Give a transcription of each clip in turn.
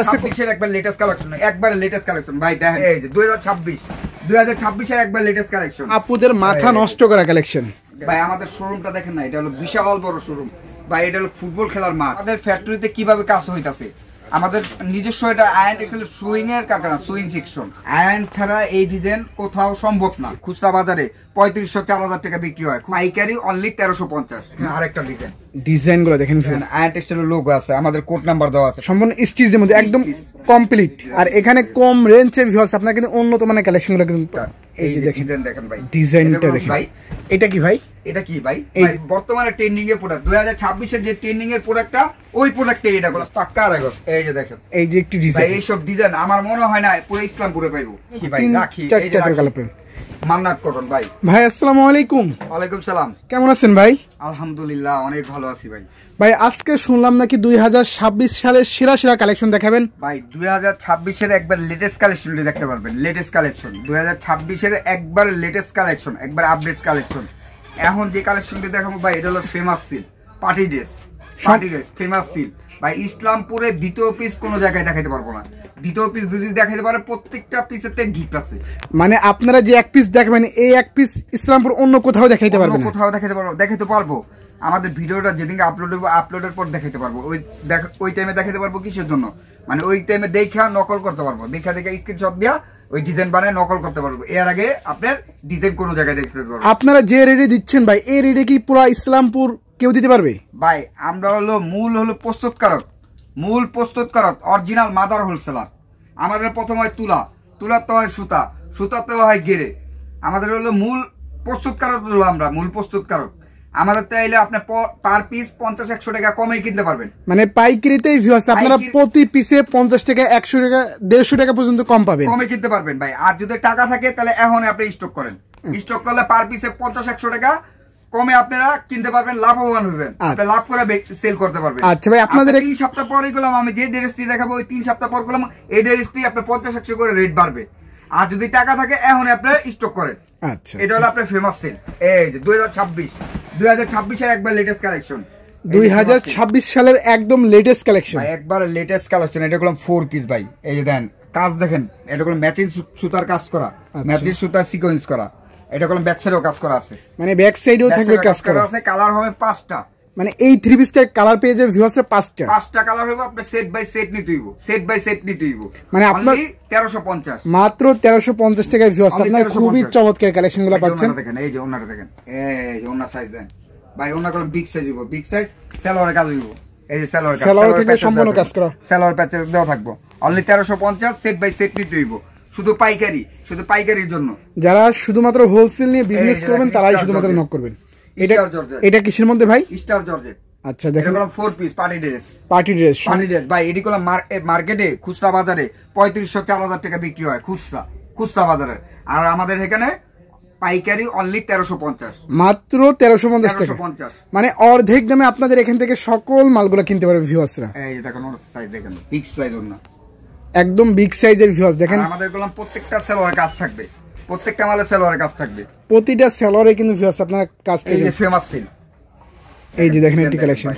26 এর একবার latest collection, একবার লেটেস্ট কালেকশন ভাই দেখেন, এই যে 2026 এর একবার লেটেস্ট কালেকশন, আপুদের মাথা নষ্ট করা কালেকশন ভাই। আমাদের শোরুমটা দেখেন না, এটা হলো বিশাল বড় শোরুম ভাই, এটা হলো ফুটবল খেলার মাঠ। আমাদের ফ্যাক্টরিতে কিভাবে কাজ হইতাছে, আমাদের নিজস্ব এটা আয়ন টেক্সটাইল সুইং এর কারখানা, সুইং সেকশন। আয়ন ছাড়া এই ডিজাইন কোথাও সম্ভব না। খুচরা বাজারে 3500-4000 টাকা বিক্রি হয়, পাইকারি অনলি 1350। আরেকটা ডিজাইন গুলো দেখেন, আয়ন টেক্সটাইল লোগো আছে, আমাদের কোড নাম্বার দেওয়া আছে, সম্পূর্ণ স্টিচের মধ্যে একদম কমপ্লিট। আর এখানে কম রেঞ্জের ভিউয়ার্স আপনারা কিন্তু উন্নত মানের কালেকশন গুলো কিন্তু এই যে দেখেন ভাই, ডিজাইনটা দেখেন ভাই। এটা কি ভাই? এটা কি ভাই? বর্তমানে ট্রেন্ডিং এর প্রোডাক্ট, 2026 এর যে ট্রেন্ডিং এর প্রোডাক্টটা, ওই প্রোডাক্টে এটা গুলো পাক্কা রাখো। এই যে দেখেন, এই যে একটি ডিজাইন, এই সব ডিজাইন আমার মনে হয় না পুরো ইসলামপুরে পাইবো। কি ভাই রাখি, এই যে মান্নাত কটন ভাই। ভাই আসসালামু আলাইকুম। ওয়ালাইকুম সালাম। কেমন আছেন ভাই? আলহামদুলিল্লাহ অনেক ভালো আছি ভাই। ভাই আজকে শুনলাম নাকি 2026 সালের সেরা কালেকশন দেখাবেন ভাই। 2026 এর একবার লেটেস্ট কালেকশন দেখতে পারবেন, লেটেস্ট কালেকশন 2026 এর একবার লেটেস্ট কালেকশন, একবার আপডেট কালেকশন। এখন যে কালেকশনটি দেখাবো ভাই, এটা হলো famous seal party dress, famous seal ভাই। ইসলামপুরে দ্বিতীয় পিস কোনো জায়গায় দেখাতে পারবো না। দ্বিতীয় পিস যদি দেখাতে পারে, প্রত্যেকটা পিসের থেকে গিফট আছে। মানে আপনারা যে এক পিস দেখাবেন, এই এক পিস ইসলামপুর অন্য কোথাও দেখাইতে পারবেন? কোথাও দেখাতে পারবো। আমাদের ভিডিওটা যেদিনকে আপলোড হবে, আপলোডের পর দেখাতে পারবো। ওই টাইমে দেখাতে পারবো কিসের জন্য, মানে ওই টাইমে দেখা নকল করতে পারবো, দেখা স্ক্রিনশট দিয়া ওই ডিজাইন বানায় নকল করতে পারবো। এর আগে আপনার ডিজাইন কোনো জায়গায় দেখতে পারবো। আপনারা যে রেটে দিচ্ছেন ভাই, এই রেটে কি পুরো ইসলামপুর কেউ দিতে পারবে? ভাই আমরা মূল প্রস্তুতকারক, অরিজিনাল মাদার হোলসেলার। আমাদের প্রথম হয় তুলাতে হয় সুতাতে হয় গেরে। আমাদের মূল প্রস্তুতকারক হলো আমরা, মূল প্রস্তুতকারক। আমাদের চাইলে আপনি পার পিস 50-100 টাকা কমে কিনতে পারবেন। মানে পাইকারিতেই ভিউয়ার্স আপনারা প্রতি পিসে 50 টাকা, 100 টাকা, 150 টাকা পর্যন্ত কম পাবেন, কমে কিনতে পারবেন ভাই। আর যদি টাকা থাকে তাহলে এখন আপনি স্টক করেন, স্টক করলে পার পিসে 50-100 টাকা কমে আপনারা কিনতে পারবেন, লাভবান হবেন, আপনি লাভ করে সেল করতে পারবেন। আচ্ছা ভাই, আপনাদের 3 সপ্তাহ পরে গেলাম, আমি যে ড্রেসটি দেখাবো ওই 3 সপ্তাহ পর গেলাম, এই ড্রেসটি আপনার 50-100 করে রেট বাড়বে। আর যদি টাকা থাকে এখন আপনারা স্টক করেন। আচ্ছা, এটা হলো আপনার ফেমাস সেল। এই যে 2026 এর একবার লেটেস্ট কালেকশন, 2026 সালের একদম লেটেস্ট কালেকশন, একবার লেটেস্ট কালেকশন। এটা হলো 4 পিস ভাই। এই যে দেন কাজ দেখেন, এটা হলো ম্যাচিং সুতার কাজ করা, ম্যাচিং সুতার সিকোয়েন্স করা। এটা হলো ব্যাক সাইডেও কাজ করা আছে, মানে ব্যাক সাইডেও থাকবে কাজ করা আছে। কালার হবে 5টা, মানে এই 3 পিসের কালার পেয়ে যাবে ভিউয়ার্সের 5টা কালার হবে। আপনি সেট বাই সেট নিতে হইব, মানে আপনার 1350, মাত্র 1350 টাকায় ভিউয়ার্স আপনারা খুবই চমৎকার কালেকশনগুলো পাচ্ছেন। দেখেন এই যে ওনাটা দেখেন, এই যে ওনার সাইজ দেন ভাই, ওনার কোন বিগ সাইজ হইব, বিগ সাইজ সালোয়ারের কাজ হইব। এই যে সালোয়ার থেকে সম্পূর্ণ কাজ করা, সালোয়ার প্যাচ দেওয়া থাকবো। অনলি 1350, সেট বাই সেট নিতে হইব। শুধু পাইকারির জন্য। যারা শুধুমাত্র হোলসেল নিয়ে বিজনেস করবেন তারাই শুধুমাত্র নক করবেন। এটা কিসের মধ্যে ভাই? Star georgette. আচ্ছা দেখেন, 4 পিস পার্টি ড্রেস ভাই। এটি কোন মার্কেটে খুচরা বাজারে 3500-4000 টাকা বিক্রি হয়, খুচরা বাজারে। আর আমাদের এখানে পাইকারি অনলি 1350, মাত্র 1350 টাকা, মানে অর্ধেক দামে আপনাদের এখান থেকে সকল মালগুলো কিনতে পারবে ভিউয়ার্সরা। এই যে দেখেন ওর সাইজ দেখেন, বিগ সাইজ ওর না, একদম বিগ সাইজের ভিউয়ার্স দেখেন। আমাদের গোলাম প্রত্যেকটা সেলোয়ার কাজ থাকবে, প্রত্যেকটা মালে সেলোয়ারের কাজ থাকবে, প্রতিটা সেলোয়ারে কিন্তু ভিউয়ার্স আপনারা কাজ পেয়ে যাবেন। এই যে ফেমাস সিল, এই যে দেখেন এই কালেকশন,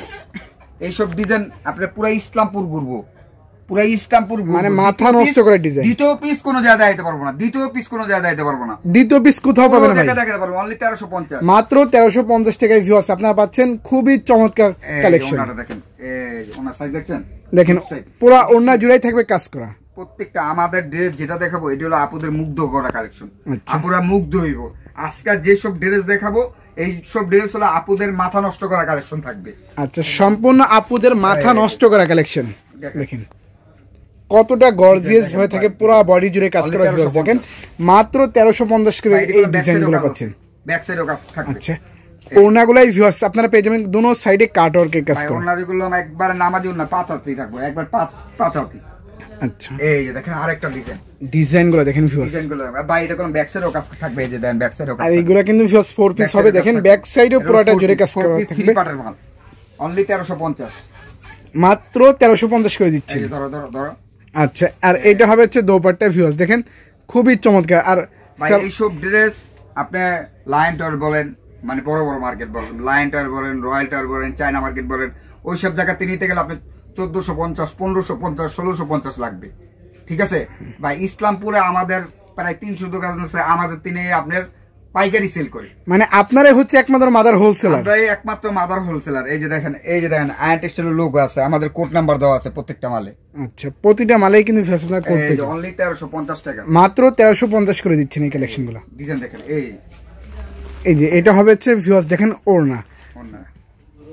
এই সব ডিজাইন আপনি পুরো ইসলামপুর ঘুরবো, মানে মাথা নষ্ট করে ডিজাইন। দ্বিতীয় পিস কোনো জায়গায় দিতে পারবো না, দ্বিতীয় পিস কোথাও পাবেন না, অনলি 1350, মাত্র 1350 টাকায় ভিউয়ার্স আপনারা পাচ্ছেন খুবই চমৎকার কালেকশন। দেখেন এই যে ওনার সাইজ দেখেন পুরো ওড়না জুড়াই থাকবে কাজ করা। প্রত্যেকটা আমাদের ড্রেস যেটা দেখাবো এটা হলো আপুদের মুগ্ধ করা কালেকশন, আপুরা মুগ্ধ হইব। আজকাল যেসব ড্রেস দেখাবো এই সব ড্রেস হলো আপুদের মাথা নষ্ট করা কালেকশন থাকবে। আচ্ছা, সম্পূর্ণ আপুদের মাথা নষ্ট করা কালেকশন। দেখেন কতটা গর্জিয়াস হয়ে থাকে, পুরো বডি জুড়ে কাজ করা। দেখেন মাত্র 1350 করে এই ডিজাইনগুলো পাচ্ছেন, ব্যাক সাইডেও কাজ থাকবে। আচ্ছা, ওড়নাগুলাই ভিউয়ার্স আপনারা পেয়ে যাবেন দোনো সাইডে কাট ওয়ার্কের কাজ করা। ওড়নাগুলো একবার নামাজি ওড়না 5 হাতি থাকবে, একবার 5 হাতি। আচ্ছা, এই যে দেখেন আরেকটা ডিজাইনগুলো দেখেন ভিউয়ার্স, ডিজাইনগুলো ভাই এটা কোন ব্যাক সাইডেও কাজ থাকবে। এই যে দেন ব্যাক সাইডেও কাজ, আর এইগুলো কিন্তু ভিউয়ার্স 4 পিস হবে। দেখেন ব্যাক সাইডেও পুরোটা জুড়ে কাজ করা থাকবে, 3 পার্টের মাল অনলি 1350, মাত্র 1350 করে দিচ্ছি। এই যে ধরো। আচ্ছা, আর এটা হবে হচ্ছে দোপাট্টা ভিউয়ার্স, দেখেন খুবই চমৎকার। আর ভাই এই সব ড্রেস আপনি লায়ন টাওয়ার বলেন, মানে বড় মার্কেট বলেন, লায়ন টাওয়ার বলেন, রয়্যাল টাওয়ার বলেন, চায়না মার্কেট বলেন, ওই সব জায়গাতে নিতে গেলে আপনি 1450, 1550, 1650 লাগবে। ঠিক আছে ভাই, ইসলামপুরে আমাদের প্রায় 300 দোকান আছে, আমাদের তিনি আপনার পাইকারি সেল করে। মানে আপনারাই হচ্ছে একমাত্র মাদার হোলসেলার? আমরাই একমাত্র মাদার হোলসেলার। এই যে দেখেন আয়ন টেক্সটাইলের লোগো আছে, আমাদের কোড নাম্বার দেওয়া আছে প্রত্যেকটা মালে। আচ্ছা, প্রতিটা মালেই কিন্তু ফ্যাশনার কোড পেয়ে অনলি 1350 টাকা, মাত্র 1350 করে দিচ্ছেন এই কালেকশনগুলো। ডিজাইন দেখেন, এই যে এটা হবে হচ্ছে ভিউয়ার্স দেখেন ওড়না।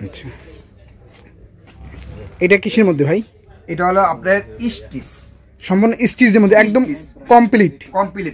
আচ্ছা, এটা কিসের মধ্যে ভাই? এটা হলো আপনার স্টিচ, সম্পূর্ণ স্টিচের মধ্যে একদম কমপ্লিট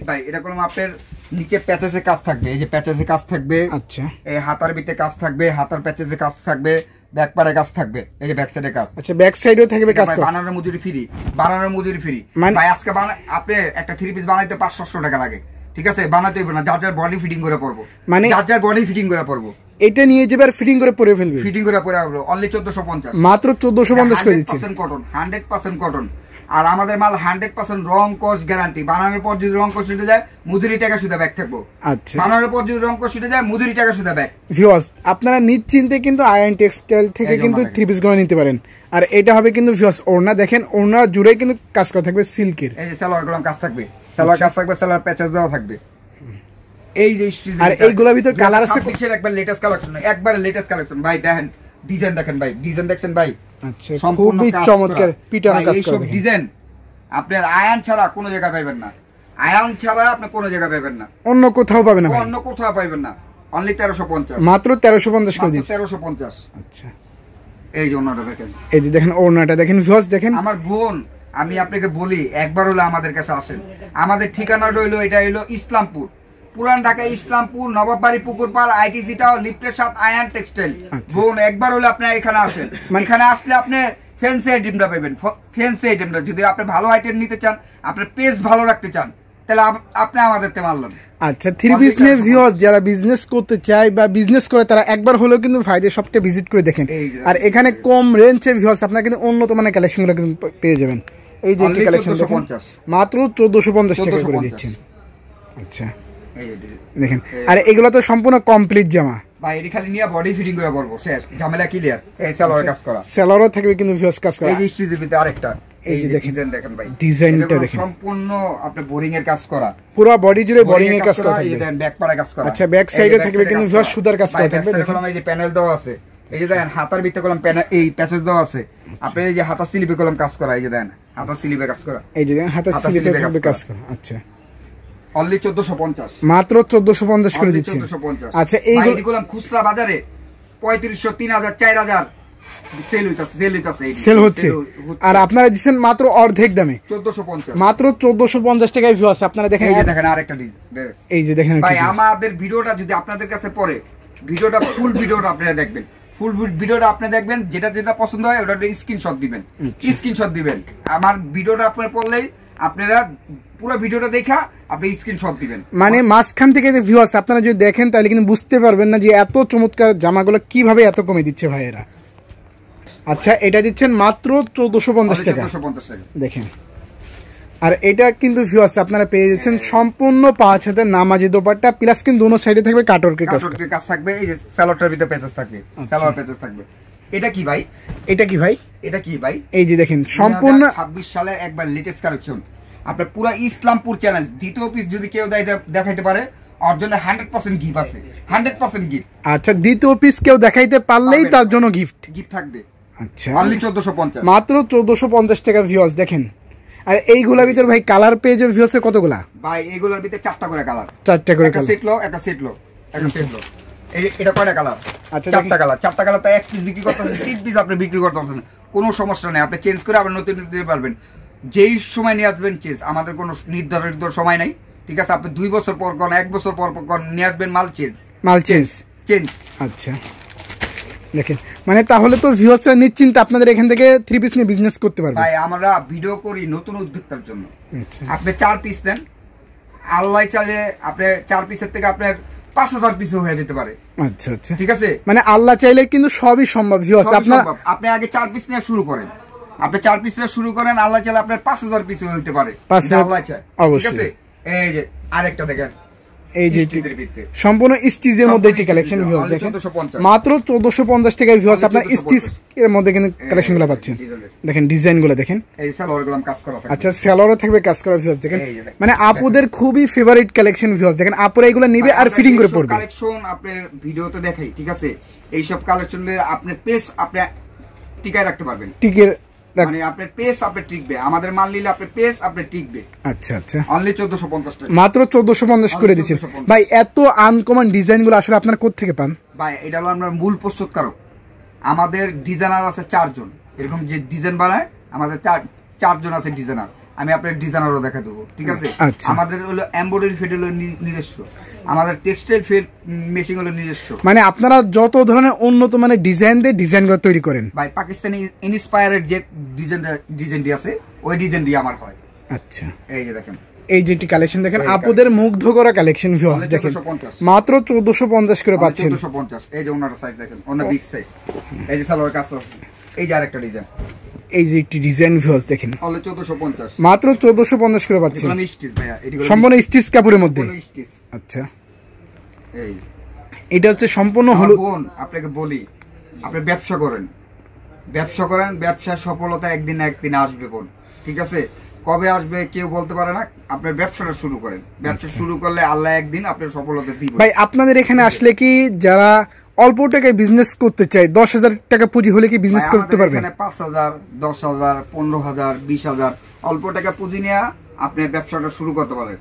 ভাই। এটা কোনো আপনার নিচে প্যাচেসে কাজ থাকবে, এই যে প্যাচেসে কাজ থাকবে। আচ্ছা, এই হাতার ভিতরে কাজ থাকবে, হাতার প্যাচেসে কাজ থাকবে, ব্যাক পারে কাজ থাকবে, এই যে ব্যাক সাইডে কাজ। আচ্ছা, ব্যাক সাইডেও থাকবে কাজ করা। বানানোর মজুরি ফ্রি, ভাই। আজকে আপনি একটা 3 পিস বানাইতে 500 টাকা লাগে, ঠিক আছে? বানাতে হবে না, যার যার বডি ফিটিং করে পড়বো, মানে যার যার বডি ফিটিং করে পড়বো। এটা নিয়ে যাবে আর ফিটিং করে পরে ফেলবে, ফিটিং করে পরে আসবো। অনলি 1450, মাত্র 1450 করে দিচ্ছি। 100% কটন। আর আমাদের মাল 100% রং কস গ্যারান্টি। বানানোর পর যদি রং কস উঠে যায়, মজুরি টাকা সুদা ব্যাক থাকবো। আচ্ছা, বানানোর পর যদি রং কস উঠে যায়, মজুরি টাকা সুদা ব্যাক। ভিউয়ার্স, আপনারা নিশ্চিন্তে কিন্তু আয়ন টেক্সটাইল থেকে কিন্তু 3 পিস গুলো নিতে পারেন। আর এটা হবে কিন্তু ভিউয়ার্স ওড়না, দেখেন ওড়না জুড়ে কিন্তু কাজ করা থাকবে সিল্কের। এই যে সালোয়ার গুলো কাজ থাকবে, সালোয়ার কাজ থাকবে, সালোয়ার প্যাচেস দেওয়া থাকবে। এই যে স্টিচ, আর এইগুলোর ভিতর কালার আছে, একবার লেটেস্ট কালেকশন, একবারে লেটেস্ট কালেকশন ভাই। দেখেন ডিজাইন, দেখেন ভাই, ডিজাইন দেখছেন ভাই? আচ্ছা, খুবই চমৎকার পিটানো কাজ করা। এই ডিজাইন আপনার আয়ন ছাড়া কোনো জায়গায় পাবেন না, আয়ন ছাড়া আপনি কোনো জায়গায় পাবেন না, অন্য কোথাও পাবেন না, অন্য কোথাও পাবেন না। অনলি 1350, মাত্র 1350 করে দিচ্ছি। 1350। আচ্ছা, এই যে ওনাটা দেখেন, এই যে দেখেন ওড়নাটা দেখেন ভিউয়ার্স, দেখেন আমার বোন, আমি আপনাকে বলি একবার হলো আমাদের কাছে আসেন। আমাদের ঠিকানাটা হইলো, এটা হইলো ইসলামপুর, পুরান ঢাকা ইসলামপুর, নবাববাড়ি, পুকুরপাড়, ITC টাও, লিফটের সাথে আয়ন টেক্সটাইল। বোন একবার হলে আপনি এখানে আসেন, এখানে আসলে আপনি ফ্যান্সি আইটেমটা পাবেন। ফ্যান্সি আইটেমটা যদি আপনি ভালো আইটেম নিতে চান, আপনার পেজ ভালো রাখতে চান, তাহলে আপনি আমাদের তে মারলেন। আচ্ছা, 3 পিস নিয়ে ভিউয়ার্স যারা বিজনেস করতে চায় বা বিজনেস করে, তারা একবার হলেও কিন্তু ভাইদের শপটা ভিজিট করে দেখেন। আর এখানে কম রেঞ্জে ভিউয়ার্স আপনারা কিন্তু উন্নত মানের কালেকশনগুলো কিন্তু পেয়ে যাবেন। এই যে একটা কালেকশন দেখেন, মাত্র 1450 টাকা করে দিচ্ছেন। আচ্ছা, দেখেন, আর এগুলো তো সম্পূর্ণ কমপ্লিট জামা ভাই। এটি খালি নিয়ে বডি ফিটিং করে পড়বো, শেষ, ঝামেলা ক্লিয়ার। এই সালোয়ার কাজ করা, সালোয়ারও থাকবে কিন্তু ভিউয়ার্স কাজ করা। এই যে স্টিচের ভিতরে আরেকটা, এই যে দেখেন ভাই, ডিজাইনটা দেখেন, সম্পূর্ণ আপনি বোরিং এর কাজ করা, পুরো বডি জুড়ে বোরিং এর কাজ করা। এই যে দেখেন ব্যাক পাড়ে কাজ করা। আচ্ছা, ব্যাক সাইডে থাকবে কিন্তু ভিউয়ার্স সুতার কাজ করা থাকবে। দেখুন এই যে প্যানেল দেওয়া আছে, এই যে দেখেন হাতার ভিতরে কলম প্যানেল, এই প্যাচেস দেওয়া আছে। আপনি এই যে হাতার স্লিপে কলম কাজ করা, এই যে দেখেন হাতার স্লিপে কাজ করা, এই যে দেখেন হাতার স্লিপে থাকবে কাজ করা। আচ্ছা, অনলি 1450, মাত্র 1450 করে দিচ্ছেন। 1450। আচ্ছা, এইগুলো খুচরা বাজারে 3500, 3000, 4000 সেল হচ্ছে, আর আপনারা দিচ্ছেন মাত্র অর্ধেক দামে 1450, মাত্র 1450 টাকায় ভিউয়ার্স। আপনারা দেখেন, এই যে দেখেন আরেকটা ডিজাইন, এই যে দেখেন ভাই। আমাদের ভিডিওটা যদি আপনাদের কাছে পড়ে, ভিডিওটা ফুল ভিডিওটা আপনারা দেখবেন, ফুল ভিডিওটা আপনি দেখবেন, যেটা যেটা পছন্দ হয় ওটা স্ক্রিনশট দিবেন, স্ক্রিনশট দিবেন। আমার ভিডিওটা আপনার পড়লেই আপনারা পুরো ভিডিওটা দেখা আপনি স্ক্রিনশট দিবেন। মানে মাঝখান থেকে ভিউয়ার্স আপনারা যদি দেখেন, তাহলে কিন্তু বুঝতে পারবেন না যে এত চমৎকার জামাগুলো কিভাবে এত কমে দিচ্ছে ভাইয়েরা। আচ্ছা, এটা দিচ্ছেন মাত্র 1450 টাকা, দেখেন। আর এটা কিন্তু ভিউয়ার্স আপনারা পেয়ে যাচ্ছেন সম্পূর্ণ 5 হাতের নামাজি দোপাট্টা, প্লাস কিন্তু দুনো সাইডে থাকবে কাটওয়ার্কের কাজ থাকবে। এই যে সালোয়ারটার ভিতরে পেচেস থাকবে, সালোয়ার পেচেস থাকবে। এটা কি ভাই? এটা কি ভাই? এটা কি ভাই? এই যে দেখেন সম্পূর্ণ 26 সালের একবার লেটেস্ট কালেকশন। আপনার পুরো ইসলামপুর চ্যালেঞ্জ, দ্বিতীয় পিস যদি কেউ দেখাইতে পারে, ওর জন্য 100% গিফট আছে, 100% গিফট। আচ্ছা, দ্বিতীয় পিস কেউ দেখাইতে পারলেই তার জন্য গিফট থাকবে। আচ্ছা, অনলি 1450, মাত্র 1450 টাকা ভিউয়ার্স দেখেন। আর এইগুলোর ভিতর ভাই কালার পেয়ে যাবে ভিউয়ার্স কতগুলা? ভাই এগুলোর ভিতরে 4টা করে কালার, 4টা করে কালার। একটা সেট লো। এটা কয়টা কালার? আচ্ছা, 4টা কালার। 4টা কালার তো এক পিস বিক্রি করতেছেন, 3 পিস আপনি বিক্রি করতেছেন, কোনো সমস্যা নেই। আপনি চেঞ্জ করে আবার নতুন দিতে পারবেন, যেই সময় নিয়ে আসবেন চেঞ্জ। আমাদের কোনো নির্ধারিত সময় নাই, ঠিক আছে? আপনি 2 বছর পর কোন 1 বছর পর কোন নিয়ে আসবেন, মাল চেঞ্জ। আচ্ছা, দেখেন, মানে তাহলে তো ভিউয়ার্সরা নিশ্চিন্তে আপনাদের এখান থেকে 3 পিস নিয়ে বিজনেস করতে পারবে। ভাই আমরা ভিডিও করি নতুন উদ্যোক্তার জন্য। আপনি 4 পিস দেন, আল্লাহ চাইলে আপনি 4 পিসের থেকে আপনার 5000 পিসও হয়ে যেতে পারে। আচ্ছা আচ্ছা, ঠিক আছে? মানে আল্লাহ চাইলে কিন্তু সবই সম্ভব ভিউয়ার্স। আপনি আগে 4 পিস নিয়ে শুরু করেন, আপনি 4 পিস নিয়ে শুরু করেন, আল্লাহ চাইলে আপনার 5000 পিসও হতে পারে, আল্লাহ চায়। ঠিক আছে? এই যে আরেকটা দেখেন, এই যে স্টিচের ভিতরে সম্পূর্ণ স্টিচের মধ্যে একটি কালেকশন ভিউয়ার্স দেখেন মাত্র 1450 টাকায় ভিউয়ার্স আপনার স্টিচ এর মধ্যে কিন্তু কালেকশনগুলো পাচ্ছেন দেখেন ডিজাইনগুলো দেখেন এই সালোয়ারগুলো কাজ করা থাকে আচ্ছা সালোয়ারও থাকবে কাজ করা ভিউয়ার্স দেখেন মানে আপুদের খুবই ফেভারিট কালেকশন ভিউয়ার্স দেখেন আপুরা এগুলো নেবে আর ফিটিং করে পড়বে কালেকশন আপনার ভিডিওতে দেখাই ঠিক আছে এই সব কালেকশনে আপনি পেজ আপনি টিকায় রাখতে পারবেন টিকে মানে আপনার পেজ আপনি টিকবে আমাদের মাল নিলে আপনার পেজ আপনি টিকবে আচ্ছা আচ্ছা অনলি 1450 টাকা মাত্র 1450 করে দিচ্ছেন ভাই এত আনকমন ডিজাইনগুলো আসলে আপনারা কোথা থেকে পান ভাই এটা হলো আমরা মূল প্রস্তুতকারক আমাদের ডিজাইনার আছে 4 জন এরকম যে ডিজাইন বানায় আমাদের 4 জন আছে ডিজাইনার আমি আপনার ডিজাইনারও দেখা দেবো ঠিক আছে আমাদের হলো এমব্রয়ডারি ফিট হলো নিজস্ব আমাদের টেক্সটাইল ফিট মেশিং হলো নিজস্ব মানে আপনারা যত ধরনের উন্নত মানের ডিজাইন দিয়ে ডিজাইনগুলো তৈরি করেন ভাই পাকিস্তানি ইন্সপায়ার্ড যে ডিজাইনটি আছে ওই ডিজাইনটি আমার হয় আচ্ছা এই যে দেখেন এই যেটি কালেকশন দেখেন আপুদের মুগ্ধ করা কালেকশন ভিউয়ার্স দেখেন মাত্র 1450 করে পাচ্ছেন 1450 এই যে ওনার সাইজ দেখেন ওনার বিগ সাইজ এই যে সালোয়ার কাজ আছে এই যে আরেকটা ডিজাইন এই যে একটি ডিজাইন ভিউয়ার্স দেখেন অনলি 1450 মাত্র 1450 করে পাচ্ছেন এগুলো স্টিচ ভাইয়া এগুলো সম্পূর্ণ স্টিচ কাপড়ের মধ্যে আচ্ছা এই এটা হচ্ছে সম্পূর্ণ হলো বোন আপনাকে বলি আপনি ব্যবসা করেন ব্যবসা সফলতা একদিন না একদিন আসবে বোন ঠিক আছে কবে আসবে কেউ বলতে পারে না আপনার ব্যবসাটা শুরু করেন ব্যবসা শুরু করলে আল্লাহ একদিন আপনার সফলতা দিবে ভাই আপনাদের এখানে আসলে কি যারা অল্প টাকায় বিজনেস করতে চায় 10,000 টাকা পুঁজি হলে কি বিজনেস করতে পারবেন এখানে 5,000 10,000 15,000 20,000 অল্প টাকা পুঁজি নিয়ে আপনি ব্যবসাটা শুরু করতে পারেন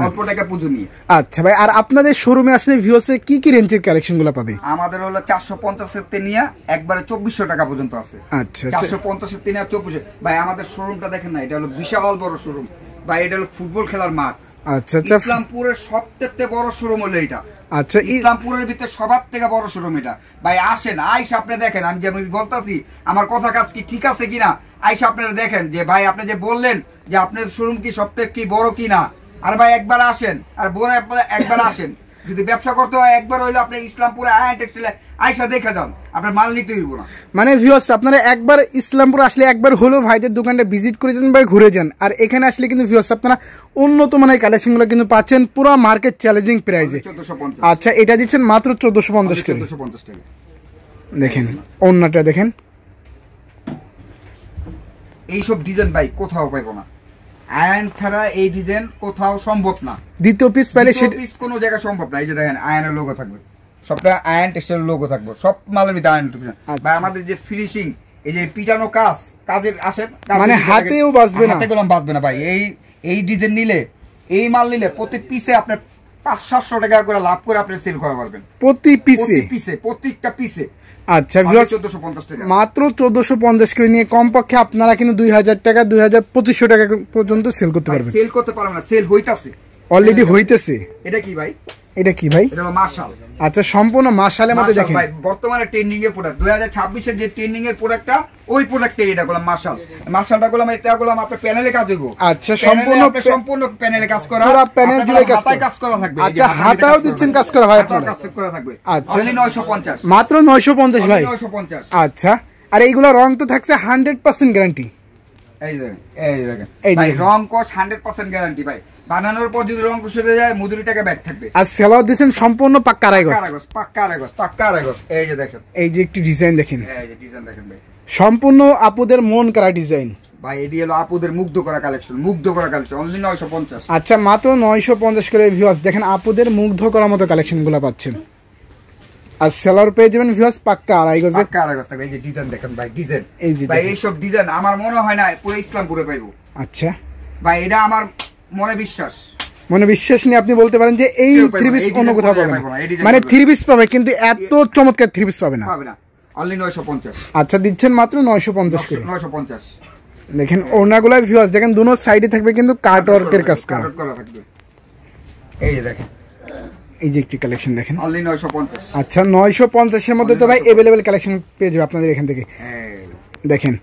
অল্প টাকা পুঁজি নিয়ে আচ্ছা ভাই আর আপনাদের শোরুমে আসলে ভিউয়ার্সে কি কি রেঞ্জের কালেকশনগুলো পাবে আমাদের হলো 450 এর থেকে নিয়ে একবারে 2400 টাকা পর্যন্ত আছে আচ্ছা 450 এর থেকে নিয়ে 2400 ভাই আমাদের শোরুমটা দেখেন না এটা হলো বিশাল বড় শোরুম ভাই এটা হলো ফুটবল খেলার মাঠ আচ্ছা আচ্ছা ইসলামপুরের সবথেকে বড় শোরুম হলো এটা আচ্ছা ইসলামপুরের ভিতরে সবার থেকে বড় শোরুম এটা ভাই আসেন আইসা আপনি দেখেন আমি যেমন বলতাছি আমার কথা কাজ কি ঠিক আছে কিনা আইসা আপনারা দেখেন যে ভাই আপনি যে বললেন যে আপনার শোরুম কি সবথেকে কি বড় কিনা আর ভাই একবার আসেন আর বোন আপনারা একবার আসেন যদি ব্যবসা করতে হয় একবার হইলো আপনি ইসলামপুরে আয়ন টেক্সটাইলে আইসা দেখা যান আপনার মাল নিতে হইব না মানে ভিউয়ার্স আপনারা একবার ইসলামপুর আসলে একবার হলো ভাইদের দোকানটা ভিজিট করে যান বা ঘুরে যান আর এখানে আসলে কিন্তু ভিউয়ার্স আপনারা উন্নত মানের কালেকশনগুলো কিন্তু পাচ্ছেন পুরো মার্কেট চ্যালেঞ্জিং প্রাইসে 1450 আচ্ছা এটা দিচ্ছেন মাত্র 1450 টাকা 1450 টাকা দেখেন ওন্নাটা দেখেন এইসব ডিজাইন ভাই কোথাও পাইবো না আয়ন ছাড়া এই ডিজাইন কোথাও সম্ভব না দ্বিতীয় পিস পাইলে সেটা পিস কোনো জায়গায় সম্ভব না এই যে দেখেন আয়নের লোগো থাকবে সবটা আয়ন টেক্সটাইল লোগো থাকবে সব মালের ভিতরে আয়ন ভাই আমাদের যে ফিনিশিং এই যে পিটানো কাজের আসে মানে হাতেও বাজবে না হাতে গোলাম বাজবে না ভাই এই ডিজাইন নিলে এই মাল নিলে প্রতি পিসে আপনার 500-700 টাকা করে লাভ করে আপনি সেল করা পারবেন প্রতি পিসে প্রত্যেকটা পিসে আচ্ছা 1450 টাকা মাত্র 1450 করে নিয়ে কমপক্ষে আপনারা কিন্তু 2000 টাকা 2500 টাকা পর্যন্ত সেল করতে পারবেন সেল করতে পারবেন না সেল হইতাছে অলরেডি হইতেছে এটা কি ভাই এটা কি ভাই এটা হলো মাশাল আচ্ছা সম্পূর্ণ মাশালের মধ্যে দেখেন ভাই বর্তমানে ট্রেন্ডিং এর প্রোডাক্ট 2026 এর যে ট্রেন্ডিং এর প্রোডাক্টটা ওই প্রোডাক্টে এটা গোলাম মাশালটা গোলাম এটা গোলাম আপনার প্যানেলে কাজ হইবো আচ্ছা সম্পূর্ণ প্যানেলে কাজ করা পুরো প্যানেল জুড়ে কাজ করা থাকবে আচ্ছা হাতাও দিচ্ছেন কাজ করা ভাই আপনারা কাজ করা থাকবে আচ্ছা অনলি 950 মাত্র 950 ভাই 950 আচ্ছা আর এইগুলা রং তো থাকছে 100% গ্যারান্টি এই দেখেন ভাই রং কোর্স 100% গ্যারান্টি ভাই বানানোর পর যদি রং কুশলে যায় মজুরি টাকা ব্যাক থাকবে আর সেলার দিবেন সম্পূর্ণ পাক্কা আড়াইগজ এই যে দেখেন এই যে একটি ডিজাইন দেখেন এই যে ডিজাইন দেখেন ভাই সম্পূর্ণ আপুদের মন করা ডিজাইন ভাই এডি হলো আপুদের মুগ্ধ করা কালেকশন অনলি 950 আচ্ছা মাত্র 950 করে ভিউয়ার্স দেখেন আপুদের মুগ্ধ করার মতো কালেকশনগুলো পাচ্ছেন আর সেলার পেয়ে যাবেন ভিউয়ার্স পাক্কা আড়াইগজ থাকবে এই যে ডিজাইন দেখেন ভাই ডিজাইন ভাই এই সব ডিজাইন আমার মনে হয় না পুরো ইসলামপুরে পাইবো আচ্ছা ভাই এটা আমার মনে বিশ্বাস নিয়ে আপনি বলতে পারেন যে এই থ্রি পিস অন্য কোথাও পাবে না মানে থ্রি পিস পাবে কিন্তু এত চমৎকার থ্রি পিস পাবে না অনলি 950 আচ্ছা দিচ্ছেন মাত্র 950 করে 950 দেখেন ওনাগুলা ভিউয়ার্স দেখেন দুনো সাইডে থাকবে কিন্তু কাট ওয়ার্কের কাজ করা থাকবে এই যে দেখেন এই যে একটি কালেকশন দেখেন অনলি 950 আচ্ছা 950 এর মধ্যে তো ভাই अवेलेबल কালেকশন পেয়ে যাবে আপনাদের এখান থেকে দেখেন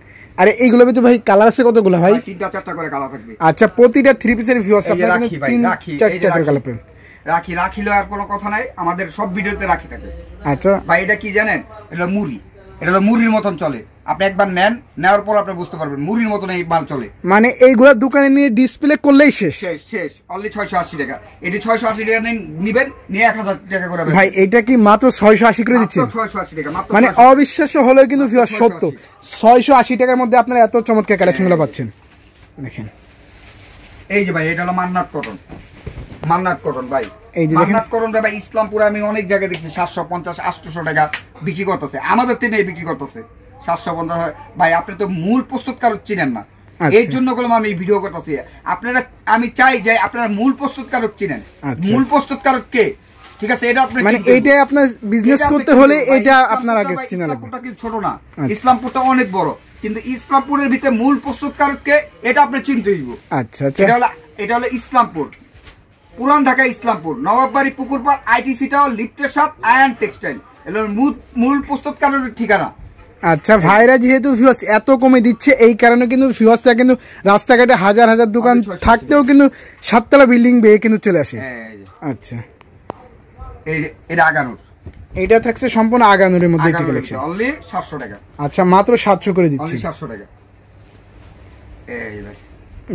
আরে এইগুলো তো ভাই কালার আছে কতগুলো ভাই 3টা 4টা করে কালার থাকবে আচ্ছা প্রতিটা থ্রি পিসের ভিউয়ার্স আপনারা কিন্তু 3-4টা করে কালার পাবেন রাখিলো আর কোনো কথা নাই আমাদের সব ভিডিওতে রাখি থাকে আচ্ছা ভাই এটা কি জানেন এটা হলো মুড়ির মতন চলে আপনি একবার নেন, নেওয়ার পর আপনি বুঝতে পারবেন মুড়ির মতন এই মাল চলে। মানে এইগুলা দোকানে নিয়ে ডিসপ্লে করলেই শেষ শেষ শেষ অনলি 680 টাকা। এটি 680 টাকা নিবেন, নিয়ে 1000 টাকা করে ভাই। এটা কি মাত্র 680 করে দিচ্ছেন? 680 টাকা মাত্র। মানে অবিশ্বাস্য হলেও কিন্তু ভিউয়ার্স সত্য, 680 টাকার মধ্যে আপনারা এত চমৎকার কালেকশনগুলো পাচ্ছেন। দেখেন এই যে ভাই এটা হলো মান্নাত কটন, মান্নাত কটন ভাই। এই যে মান্নাত কটন ভাই ইসলামপুরে আমি অনেক জায়গায় দেখছি 750-800 টাকা বিক্রি করতেছে, আমাদের থেকে বিক্রি করতেছে 750 ভাই। আপনি তো মূল প্রস্তুতকারক চিনেন না, এই জন্য বললাম আমি ভিডিও করতেছি। আপনারা, আমি চাই যে আপনারা মূল প্রস্তুতকারক চিনেন। মূল প্রস্তুতকারক কে, ঠিক আছে? এটা আপনি মানে এইটাই আপনার বিজনেস করতে হলে এটা আপনার আগে চিনা লাগবে। ইসলামপুরটা কি ছোট না, ইসলামপুরটা অনেক বড়, কিন্তু ইসলামপুরের ভিতরে মূল প্রস্তুতকারক কে এটা আপনি চিনতে হইব। আচ্ছা আচ্ছা, এটা হলো ইসলামপুর, পুরান ঢাকা ইসলামপুর, নবাববাড়ি পুকুরপাড়, আইটিসি টাওয়ার, লিফটের সাথে আয়ন টেক্সটাইল, এগুলো মূল প্রস্তুতকারকের ঠিকানা। আচ্ছা ভাইরা যেহেতু ভিউয়ার্স এত কমে দিচ্ছে, এই কারণে কিন্তু ভিউয়ার্সরা কিন্তু রাস্তাঘাটে হাজার হাজার দোকান থাকতেও কিন্তু 7 তলা বিল্ডিং বেয়ে কিন্তু চলে আসে। আচ্ছা এটা আগানোর, এইটা থাকছে সম্পূর্ণ আগানোরের মধ্যে একটি কালেকশন, অনলি 700 টাকা। আচ্ছা মাত্র 700 করে দিচ্ছি, অনলি 700 টাকা। এই ভাই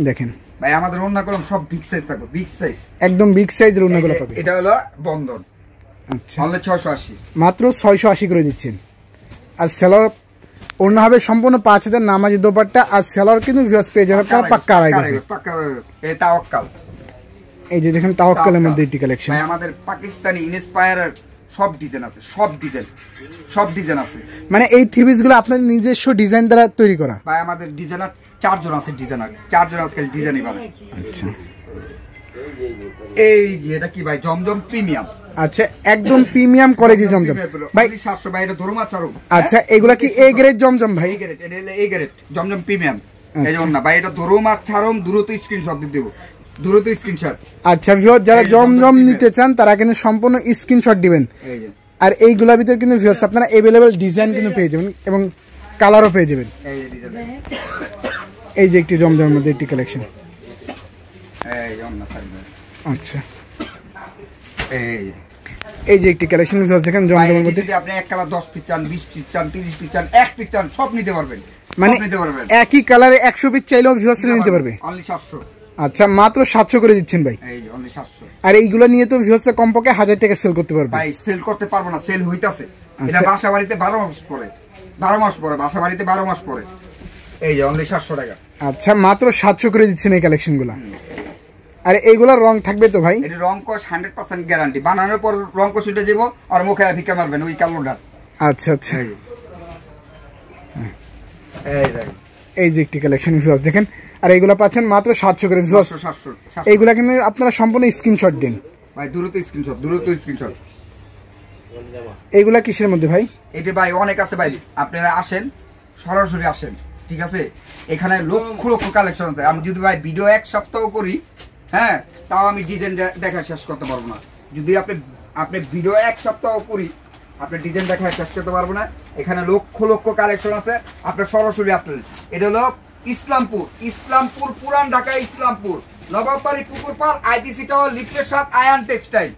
দেখেন ভাই আমাদের ওন্না কলম সব বিগ সাইজ থাকবে, বিগ সাইজ, একদম বিগ সাইজের ওন্নাগুলো পাবে। এটা হলো বন্ধন, আচ্ছা অনলি 680, মাত্র 680 করে দিচ্ছেন। আর সেলর ওন্না হবে সম্পূর্ণ 5000 নামাজি দোপাট্টা, আর সেলর কিন্তু ভিউয়ার্স পেয়ে যাবে আপনারা পাক্কা আড়াই গেছে। পাক্কা এই তাওয়াক্কাল, এই যে দেখেন তাওয়াক্কালের মধ্যে একটি কালেকশন। ভাই আমাদের পাকিস্তানি ইন্সপায়ারের সব ডিজাইন আছে, সব ডিজাইন আছে। মানে এই থ্রিপিস গুলো আপনার নিজস্ব ডিজাইন দ্বারা তৈরি করা? ভাই আমাদের ডিজাইনার 4 জন আছে, ডিজাইনার 4 জন আজকাল ডিজাইনই বানায়। আচ্ছা এই যে এটা কি ভাই, জমজম প্রিমিয়াম। আচ্ছা একদম প্রিমিয়াম কোয়ালিটি জমজম ভাই, 700 ভাই। এটা ধরমা চারু। আচ্ছা এগুলা কি এ গ্রেড জমজম ভাই? এই গ্রেড, এটা এই গ্রেড জমজম প্রিমিয়াম। এই জন্য না ভাই, এটা ধরমা ছাড়ম, দ্রুত স্ক্রিনশট দিয়ে দেব, দ্রুত স্ক্রিনশট। আচ্ছা ভিউয়ার যারা জমজম নিতে চান তারা কিন্তু সম্পূর্ণ স্ক্রিনশট দিবেন। এই যে আর এইগুলোর ভিতর কিন্তু ভিউয়ার্স আপনারা अवेलेबल ডিজাইন কিন্তু পেয়ে যাবেন এবং কালারও পেয়ে যাবেন। এই যে ডিজাইন, এই যে একটি জমজমের মধ্যে একটি কালেকশন। এই যে অন্য সাইড। আচ্ছা এই এই যে একটি কালেকশন ভিউয়ার্স দেখেন জমজমের মধ্যে। যদি আপনি এক কালার 10 পিস চান, 20 পিস চান, 30 পিস চান, 1 পিস চান, সব নিতে পারবেন। মানে একই কালারে 100 পিস চাইলেও ভিউয়ার্স নিতে পারবে। অনলি 700। আচ্ছা মাত্র 700 করে দিচ্ছেন ভাই। এই যে অনলি 700। আর এইগুলো নিয়ে তো ভিউয়ার্স কমপক্ষে 1000 টাকা সেল করতে পারবে। ভাই সেল করতে পারবো না, সেল হইতাছে। এটা বাসা বাড়িতে 12 মাস পরে, 12 মাস পরে, বাসা বাড়িতে 12 মাস পরে। এই যে অনলি 700 টাকা। আচ্ছা মাত্র 700 করে দিচ্ছেন এই কালেকশনগুলো। আর এইগুলোর রং থাকবে তো ভাই? এটা রং কোশ 100% গ্যারান্টি, বানানোর পর রং কোশ উঠে যাব আর মুখে ভিক্ষা মারবেন ওই কালোটা। আচ্ছা আচ্ছা এই যে এই যে একটি কালেকশন ভিউয়ার্স দেখেন। আর এইগুলো পাচ্ছেন মাত্র 700 করে ভিউয়ার্স। 700। এইগুলা কিন্তু আপনারা সম্পূর্ণ স্ক্রিনশট দিন ভাই, দ্রুত স্ক্রিনশট, দ্রুত স্ক্রিনশট। এইগুলা কিসের মধ্যে ভাই? এটা ভাই অনেক আছে ভাই, আপনারা আসেন, সরাসরি আসেন, ঠিক আছে? এখানে লক্ষ লক্ষ কালেকশন আছে। আমি যদি ভাই ভিডিও 1 সপ্তাহ করি, হ্যাঁ, তাও আমি ডিজাইন দেখা শেষ করতে পারবো না। যদি আপনি ভিডিও 1 সপ্তাহ করি, আপনি ডিজাইন দেখা শেষ করতে পারবো না। এখানে লক্ষ লক্ষ কালেকশন আছে, আপনি সরাসরি আসলেন। এটা হলো ইসলামপুর, পুরান ঢাকা ইসলামপুর, নবাববাড়ি পুকুরপাড়, আইটিসি টাওয়ার, লিফটের সাথে আয়ন টেক্সটাইল।